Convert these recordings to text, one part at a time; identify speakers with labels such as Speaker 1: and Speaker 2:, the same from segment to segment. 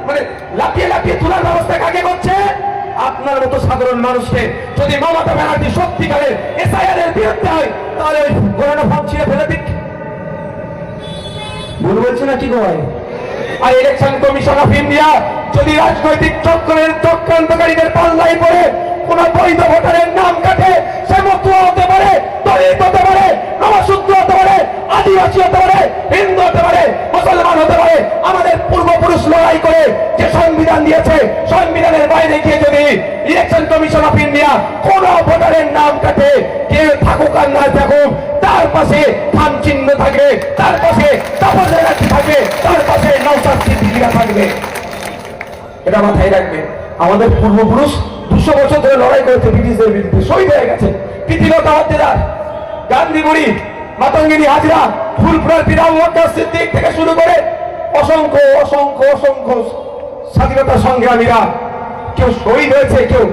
Speaker 1: মানে লাফিয়ে লাফিয়ে তোলার ব্যবস্থা কাকে করছে? আপনার মতো সাধারণ মানুষকে। যদি মমতা ব্যানার্জি সত্যিকারের এসআইআর এর বিরুদ্ধে হয় তাহলে ওই গণনা ফর্ম ছিঁড়ে ফেলে দিক। ভুল বলছে না কি হয়? আর ইলেকশন কমিশন অফ ইন্ডিয়া যদি রাজনৈতিক চক্রান্তকারীদের পাল্লায় পড়ে কোন বৈধ ভোটারের নাম কাটে, সে মতুয়া হতে পারে, দলিত হতে পারে, নবশূদ্র হতে পারে, আদিবাসী হতে পারে, হিন্দু হতে পারে, মুসলমান হতে পারে। আমাদের পূর্বপুরুষ লড়াই করে যে সংবিধান দিয়েছে, সংবিধানের বাইরে গিয়ে যদি ইলেকশন কমিশন অফ ইন্ডিয়া কোন ভোটারের নাম কাটে, কে থাকুক আর না থাকুক, তার পাশে খাম চিহ্ন থাকবে, তার পাশে তাপস ব্যানার্জি থাকবে, তার পাশে নওশাদ সিদ্দিকীরা থাকবে। এটা মাথায় রাখবে। আমাদের পূর্বপুরুষ 200 বছর ধরে লড়াই করেছে ব্রিটিশদের বিরুদ্ধে, শহীদ হয়ে গেছে। প্রীতিলতা ওয়াদ্দেদার, গান্ধী বুড়ি, মাতঙ্গিনী হাজরা, ফুলপুরার পীর আবু বকর সিদ্দিক থেকে শুরু করে অসংখ্য অসংখ্য অসংখ্য স্বাধীনতা সংগ্রামীরা কেউ শহীদ হয়েছে, কেউ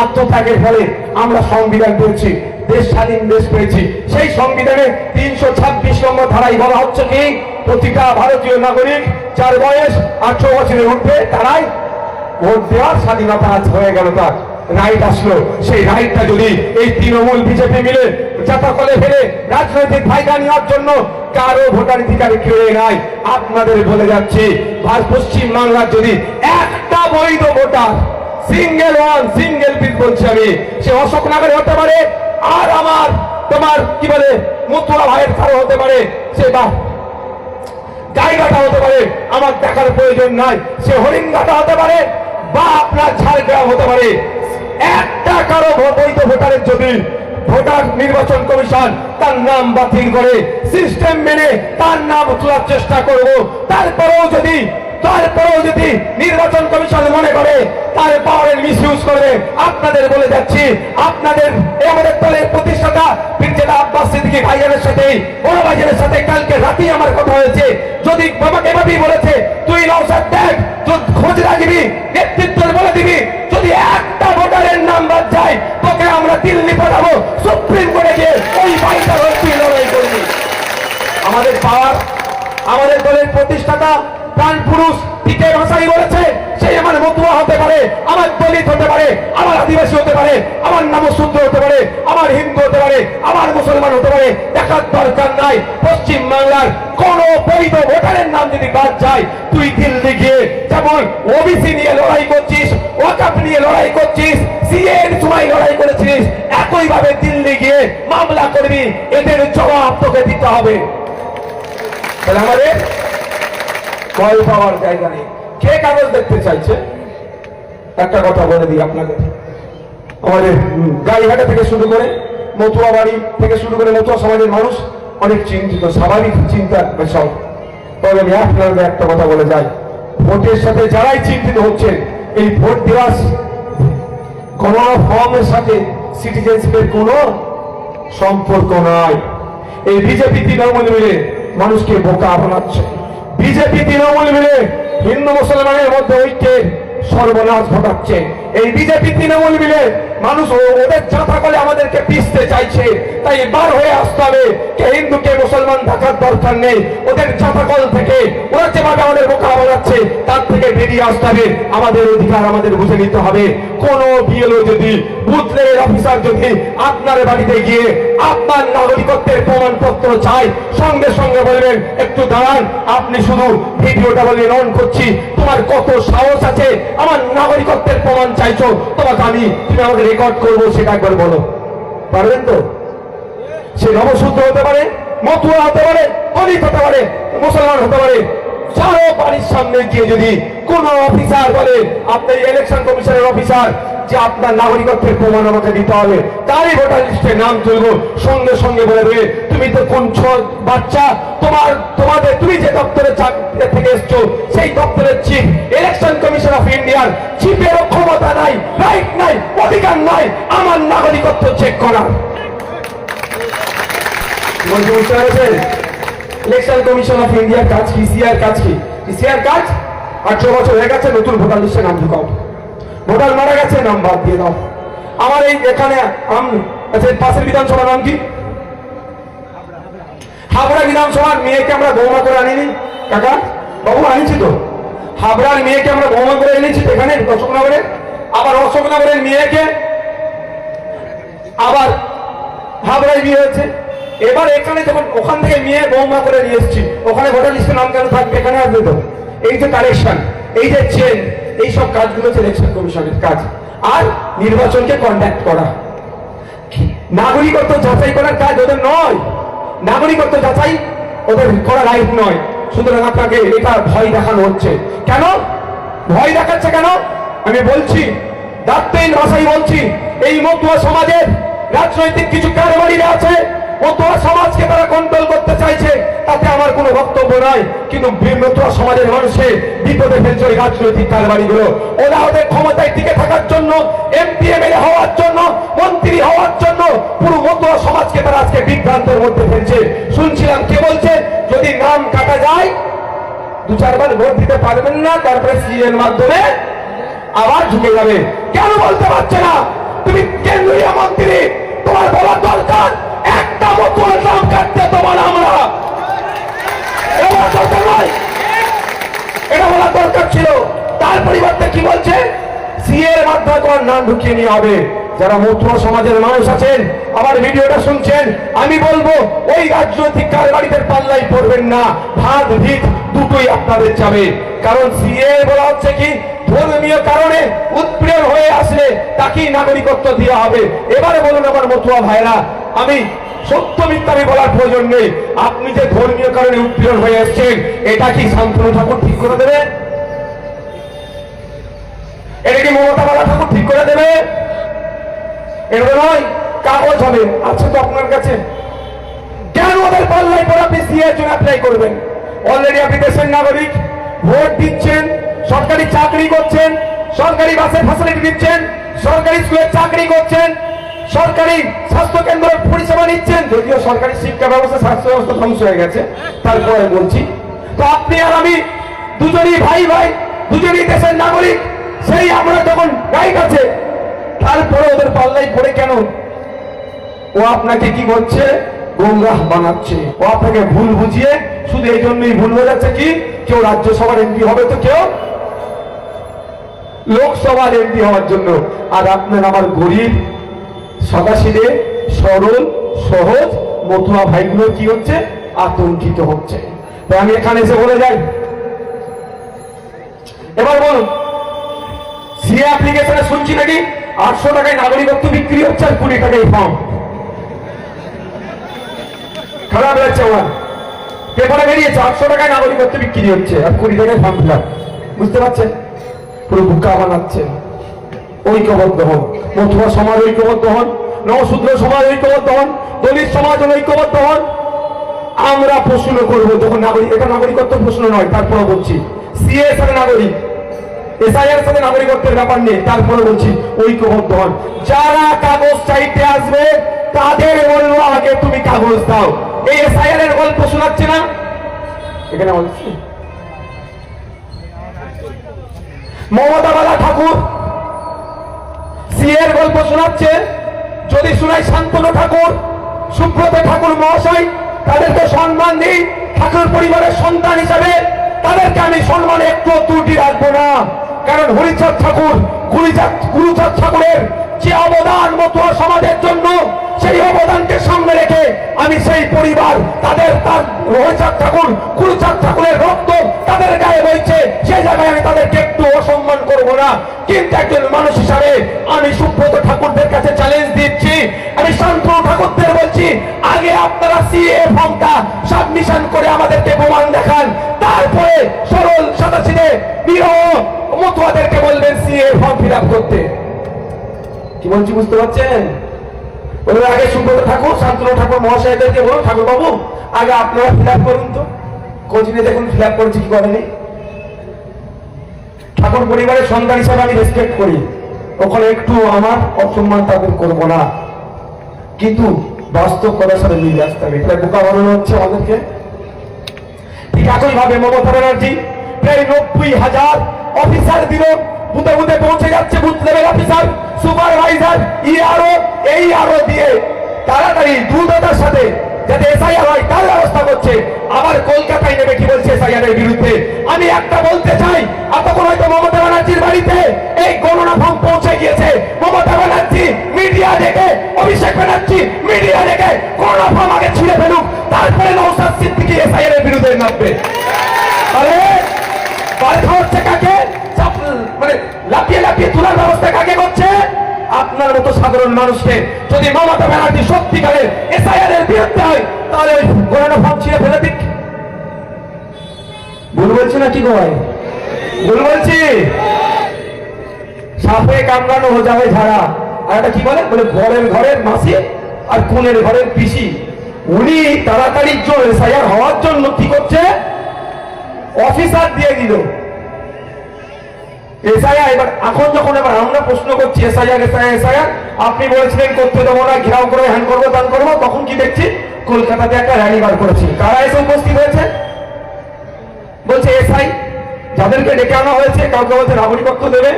Speaker 1: আত্মত্যাগের ফলে আমরা সংবিধান পেয়েছি, দেশ স্বাধীন দেশ পেয়েছি। সেই সংবিধানে 326 নম্বর ধারায় বলা হচ্ছে কি, প্রতিটা ভারতীয় নাগরিক যার বয়স 18 বছরের ঊর্ধ্বে তারাই ভোট দেওয়ার স্বাধীনতা আজ হয়ে গেল, তার রাইট আসলো। সেই রাইটটা যদি এই তৃণমূল বিজেপি মিলে চাপা কলে ফেলে রাজনৈতিক ফায়দা নেওয়ার জন্য কারো ভোটাধিকার কেড়ে নাই, আপনাদের বলে যাচ্ছি, পশ্চিম বাংলার যদি একটা বৈধ ভোটার, সিঙ্গেল পিস বলছি আমি, সে অশোক নগরে হতে পারে, আর আমার তোমার কি বলে মতুয়া ভাইয়ের কারো হতে পারে, সে বা গাইঘাটা হতে পারে, আমার দেখার প্রয়োজন নাই, সে হরিণঘাটা হতে পারে বা আপনার ঝাড়গ্রাম হতে পারে। একটা কারো বৈধ ভোটারের যদি ভোটার নির্বাচন কমিশন তার নাম বাতিল করে সিস্টেম মেনে তার নাম তোলার চেষ্টা করব, তারপরেও যদি নির্বাচন কমিশন মনে করে তার পাওয়ারের মিসইউজ করবে, আপনাদের বলে যাচ্ছি, আপনাদের আমাদের দলের প্রতিষ্ঠাতা মির্জা আব্বাস সিদ্দিকী ভাইয়ের সাথে, বড় ভাইয়ের সাথে কালকে রাতেই আমার কথা হয়েছে। যদি বাবাকে এভাবেই বলেছে, তুই নওশাদ দেখ, খোঁজ রাখবি, নেতৃত্ব বলে দিবি, যদি একটা ভোটারের নাম বাদ যায় তোকে আমরা দিল্লি পাঠাবো, সুপ্রিম কোর্টে গিয়ে ওই ভাইটার তুই লড়াই করবি। আমাদের পাওয়ার, আমাদের দলের প্রতিষ্ঠাতা প্রাণ পুরুষ টিকে ভাষাই বলেছে, সেই আমার মতুয়া হতে পারে, আমার দলিত হতে পারে, আমার আদিবাসী হতে পারে, আমার নবশূদ্র হতে পারে, আমার হিন্দু হতে পারে, আমার মুসলমান হতে পারে, দেখার দরকার নাই। পশ্চিম বাংলার কোন বৈধ ভোটারের নাম যদি বাদ যায়, তুই দিল্লি গিয়ে যেমন ওবিসি নিয়ে লড়াই করছিস, ওয়াকফ নিয়ে লড়াই করছিস, সিএর সময় লড়াই করেছিস, একইভাবে দিল্লি গিয়ে মামলা করবি, এদের জবাব তোকে দিতে হবে। তাহলে আমাদের ভয় পাওয়ার জায়গা নেই। কে কাগজ দেখতে চাইছে? একটা কথা বলে দিই আপনাদের, আমাদের গাইঘাটা থেকে শুরু করে মতুয়া বাড়ি থেকে শুরু করে মতুয়া সমাজের মানুষ অনেক চিন্তিত, স্বাভাবিক চিন্তার বিষয়। তবে আমি আপনাদের একটা কথা বলে যাই, ভোটের সাথে যারাই চিন্তিত হচ্ছেন, এই ভোট দেওয়ার গণনা ফর্মের সাথে সিটিজেনশিপের কোনো সম্পর্ক নাই। এই বিজেপি তৃণমূল মিলে মানুষকে বোকা বানাচ্ছে, বিজেপি তৃণমূল মিলে হিন্দু মুসলমানের মধ্যে ঐক্যের সর্বনাশ ঘটাচ্ছে। এই বিজেপি তৃণমূল মিলে মানুষ ওদের চাঁদা করে আমাদেরকে পিষতে চাইছে, তাই বার হয়ে আসতে হবে। কে হিন্দু কে মুসলমান থাকার দরকার নেই, ওদের চাঁদাকল থেকে ওরা যেভাবে আমাদের বোকা বানাচ্ছে তার থেকে বেরিয়ে আসতে হবে। আমাদের অধিকার আমাদের বুঝে নিতে হবে। কোন বিএলও যদি বুথ লেভেল অফিসার যদি আপনার বাড়িতে গিয়ে আপনার নাগরিকত্বের প্রমাণপত্র চাই, সঙ্গে সঙ্গে বলবেন একটু দাঁড়ান, আপনি শুধু ভিডিওটা বলবেন অন করছি, তোমার কত সাহস আছে আমার নাগরিকত্বের প্রমাণ চাইছো, তোমাকে তুমি আমাকে রেকর্ড করবো, সেটা একবার বলো, পারবেন তো? সে নবশূদ্র হতে পারে, মতুয়া হতে পারে, দলিত হতে পারে, মুসলমান হতে পারে, যারও বাড়ির সামনে গিয়ে যদি কোন অফিসার বলে, আপনার ইলেকশন কমিশনের অফিসার, যে আপনার নাগরিকত্বের প্রমাণ আমাকে দিতে হবে, তারই ভোটার লিস্টে নাম তুলবো, সঙ্গে সঙ্গে বলে দেবে তুমি তো কোন বাচ্চা, তুমি যে দপ্তরে থেকে এসছো সেই দপ্তরের চিফ, ইলেকশন কমিশন অফ ইন্ডিয়ার চিফের ক্ষমতা নাই, রাইট নাই, অধিকার নাই আমার নাগরিকত্ব চেক করার। বুঝতে পেরেছেন? ইলেকশন কমিশন অফ ইন্ডিয়ার কাজ কি? সিআর কাজ কি? সিআর কাজ 18 বছর হয়ে গেছে, নতুন ভোটার লিস্টে নাম ঢুকাও, ভোটার মারা গেছে নাম বাদ দিয়ে দাও। আমার এই এখানে পাশের বিধানসভার নাম কি? হাবড়া বিধানসভার মেয়েকে আমরা বৌমা করে আনিনি কাকা বাবু, আনিছি তো। হাবড়ার মেয়েকে আমরা বৌমা করে এনেছি এখানে অশোকনগরে, আবার অশোকনগরের মেয়েকে আবার হাবড়ায় বিয়ে হয়েছে। এবার এখানে যখন ওখান থেকে মেয়ে বৌমা করে নিয়ে এসেছি, ওখানে ভোটার লিস্টের নাম কেন থাকবে? এখানে আসবে তো। এই যে কালেকশন, এই যে চেন, এই সব কাজগুলো হচ্ছে ইলেকশন কমিশনের কাজ। আর নির্বাচনকে কন্ডাক্ট করা, নাগরিকত্ব যাচাই করার কাজ ওদের নয়। নাগরিকত্ব যাচাই ওদের করা রাইট নয়। সুতরাং আপনাকে এটা ভয় দেখানো হচ্ছে। কেন ভয় দেখাচ্ছে? কেন আমি বলছি, দায়িত্বহীন ভাষায় বলছি, এই মতুয়া সমাজের রাজনৈতিক কিছু কারবারিরা আছে, মতুয়া সমাজকে তারা কন্ট্রোল করতে চাইছে, তাতে আমার কোনো বক্তব্য নাই। কিন্তু মতুয়া সমাজের মানুষের বিপদে ফেলছে ওই রাজনৈতিক কারবারিগুলো। ওরা ওদের ক্ষমতায় টিকে থাকার জন্য, এমপি এমএলএ হওয়ার জন্য, মন্ত্রী হওয়ার জন্য পুরো মতুয়া সমাজকে তারা আজকে বিভ্রান্তের মধ্যে ফেলছে। শুনছিলাম কে বলছে যদি নাম কাটা যায় 2-4 বার ভোট দিতে পারবেন না, তারপরে সিএর মাধ্যমে আবার ঢুকে যাবে। কেন বলতে পারছে না? তুমি কেন্দ্রীয় মন্ত্রী, তোমার বলা দরকার একটা মতুয়ার নাম কাটতে তোমার আমরা দরকার নয়, এটা বলা দরকার ছিল। তার পরিবর্তে কি বলছে? সিএর মাধ্যমে তোমার নাম ঢুকিয়ে নিয়ে হবে। যারা মতুয়া সমাজের মানুষ আছেন, আমার ভিডিওটা শুনছেন, আমি বলবো ওই রাজনৈতিক কারবারিদের পাল্লাই পড়বেন না। ভাত ভিত দুটোই আপনাদের যাবে। কারণ সিএ বলা হচ্ছে কি, ধর্মীয় কারণে উৎপীড়ন হয়ে আসলে তাকেই নাগরিকত্ব দেওয়া হবে। এবারে বলুন আমার মতুয়া ভাইরা, আমি সত্য মিথ্যা বলার প্রয়োজন নেই, আপনি যে ধর্মীয় কারণে উৎপীড়ন হয়ে আসছেন, এটা কি শান্তনু ঠাকুর ঠিক করে দেবে? এটা কি মমতা বালা ঠাকুর ঠিক করে দেবে? এটা নয়, কাগজ হবে আছে তো আপনার কাছে। কেন ওদের পাল্লাই পর আপনি সিএর জন্য অ্যাপ্লাই করবেন? অলরেডি আপনি দেশের নাগরিক, ভোট দিচ্ছেন, সরকারি চাকরি করছেন, সরকারি বাসের ফ্যাসিলিটি দিচ্ছেন, সরকারি স্কুলে চাকরি করছেন, সরকারি স্বাস্থ্য কেন্দ্র পরিষেবা নিচ্ছেন। যদিও সরকারি শিক্ষা ব্যবস্থা, স্বাস্থ্য ব্যবস্থা ধ্বংস হয়ে গেছে, তারপরে বলছি তো আপনি আর আমি দুজনই ভাই ভাই, দুজনই দেশের নাগরিক। সেই আমরা যখন রাইট আছে, তারপরে ওদের পাল্লাই পড়ে কেন? ও আপনাকে কি করছে? গোমরাহ বানাচ্ছে। ও আপনাকে ভুল বুঝিয়ে, শুধু এই জন্যই ভুল বোঝাচ্ছে কি, কেউ রাজ্যসভার এমপি হবে তো কেউ লোকসভার এমপি হওয়ার জন্য। আর আপনার আমার গরিব সদাশিদে সরল সহজ মতুয়া ভাইগুলো কি হচ্ছে? আতঙ্কিত হচ্ছে। তো আমি এখানে এসে বলে যাই, এবার বলুন, সিএ অ্যাপ্লিকেশনে শুনছি নাকি 800 টাকায় নাগরিকত্ব বিক্রি হচ্ছে আর 20 টাকায় ফর্ম। খারাপ লাগছে আমার, পেপারে বেরিয়েছে 800 টাকায় নাগরিকত্ব বিক্রি হচ্ছে আর 20 টাকায় ফর্ম ফিল আপ। বুঝতে পারছেন? পুরো বুকা বানাচ্ছে। ঐক্যবদ্ধ হন, মতুয়া সমাজ ঐক্যবদ্ধ হন, নবশূদ্র সমাজ ঐক্যবদ্ধ হন, দলিত সমাজ ঐক্যবদ্ধ হন। আমরা প্রশ্ন করবো যখন নাগরিক, এটা নাগরিকত্ব প্রশ্ন নয়, তারপরে বলছি সিএ এর সাথে নাগরিক, এসআইআর সাথে নাগরিকত্বের ব্যাপার নেই, তারপরে বলছি ঐক্যবদ্ধ হন। যারা কাগজ চাইতে আসবে তাদের বলবো আগে তুমি কাগজ দাও। এই এসআইআর এর গল্প শোনাচ্ছে না এখানে বলছি, মমতা বালা ঠাকুর সিএর গল্প শোনাচ্ছে। যদি শোনাই শান্তনু ঠাকুর, সুব্রত ঠাকুর মহাশয়, তাদেরকে সম্মান দিই। ঠাকুর পরিবারের সন্তান হিসাবে তাদেরকে আমি সম্মানে একটু ত্রুটি রাখবো না। কারণ হরিচাঁদ ঠাকুর, গুরুচাঁদ ঠাকুরের যে অবদান মতুয়া সমাজের জন্য, সেই অবদানকে সামনে রেখে আমি সেই পরিবার, তার হরিচাঁদ ঠাকুর, গুরুচাঁদ ঠাকুরের রক্ত তাদের গায়ে বইছে, সেই জায়গায় আমি তাদেরকে একটু অসম্মান করবো না। কিন্তু একজন মানুষ হিসাবে আমি সুব্রত ঠাকুরদের কাছে চ্যালেঞ্জ দিচ্ছি, আমি শান্তনু ঠাকুরদের বলছি, আগে আপনারা সিএ ফর্মটা সাবমিশন করে আমাদেরকে প্রমাণ দেখান, তারপরে সরল সাদাসিধে নিরহ মতুয়াদেরকে বলবেন সিএ ফর্ম ফিল আপ করতে। কি বলছি বুঝতে পারছেন? ওদের আগে সুব্রত ঠাকুর, শান্তনু ঠাকুর মহাশয়দেরকে বলুন, ঠাকুর বাবু আগে আপনারা ফিল আপ করুন, তো খোঁজ নিয়ে দেখুন ফিল আপ করেছি কি করেনি। ঠাকুর পরিবারের সন্তান হিসাবে আমি রেসপেক্ট করি, ওখানে একটু আমার অসম্মান তাদের করবো না, কিন্তু বাস্তব কথার সাথে মিলে আসতে হবে। এটা বোকা বানানো হচ্ছে আমাদেরকে। ঠিক একই ভাবে মমতা ব্যানার্জি প্রায় 90,000 অফিসার দিল, বুথে বুথে পৌঁছে যাচ্ছে, booth level officer, supervisor, ERO, এই আরো দিয়ে তাড়াতাড়ি দ্রুততার সাথে যাতে এসআইআর হয় তার ব্যবস্থা করছে, আবার কলকাতায় নেবে কি বলছে এসআইআর এর বিরুদ্ধে। আমি একটা বলতে চাই, এতক্ষণ হয়তো মমতা ব্যানার্জির বাড়িতে এই গণনা ফর্ম পৌঁছে গিয়েছে, মমতা ব্যানার্জি মিডিয়া দেখে, অভিষেক ব্যানার্জি মিডিয়া দেখে গণনা ফর্ম আগে ছিঁড়ে ফেলুক, তারপরে নওশাদ সিদ্দিকী এসআইআর এর বিরুদ্ধে নামবে। আরে বাধা হচ্ছে কাকে? মানে লাফিয়ে লাফিয়ে তোলার ব্যবস্থা কাকে করছে? আপনার মতো সাধারণ মানুষকে। যদি মমতা ব্যানার্জি সত্যিকারের এসআইআর এর বিরুদ্ধে হয় তাহলে ওই গণনা ফর্ম ছিঁড়ে ফেলে দিক। ভুল বলছি না কি ভাই? ভুল বলছি? সাপে কামড়ানো হয়ে যাবে ঝাড়া। আর একটা কি বলে বরের ঘরের মাসি আর কোনের ঘরের পিসি। উনি তাড়াতাড়ির জন্য এসআইআর হওয়ার জন্য কি করছে? অফিসার দিয়ে দিল এসআইআর। এবার এখন যখন আমরা প্রশ্ন করছি এসআইআর এসআইআর এসআইআর, আপনি বলেছিলেন করতে দেবো না, ঘেরাও করে হ্যান্ড করবো দান করবো, তখন কি দেখছি কলকাতাতে একটা র্যালি বার করেছি। কারা এসে উপস্থিত হয়েছে? বলছে এসআই, যাদেরকে ডেকে আনা হয়েছে কাউকে বলছে নাগরিকত্ব দেবে,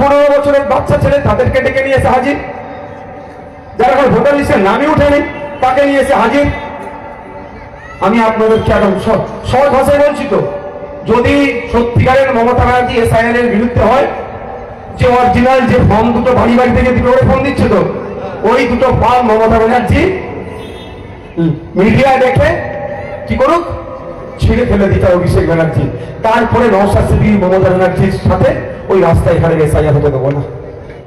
Speaker 1: 15 বছরের বাচ্চা ছেলে তাদেরকে ডেকে নিয়ে এসে হাজির, যারা এখন ভোটার লিস্টের নামই উঠেনি তাকে নিয়ে এসে হাজির। আমি আপনাদেরকে এখন সহজ ভাষায় বলছি তো, যদি সত্যিকারের মমতা ব্যানার্জি এসআইআর এর বিরুদ্ধে হয়, যে অরিজিনাল যে ফর্ম দুটো বাড়ি বাড়ি থেকে দুটো করে ফর্ম দিচ্ছে তো, ওই দুটো ফর্ম মমতা ব্যানার্জি মিডিয়া দেখে কি করুক, ছিঁড়ে ফেলে দিতে অভিষেক ব্যানার্জি। তারপরে নওশাদ সিদ্দিকী মমতা ব্যানার্জির সাথে ওই রাস্তায় এখানে এসআইআর হতে দেবো না।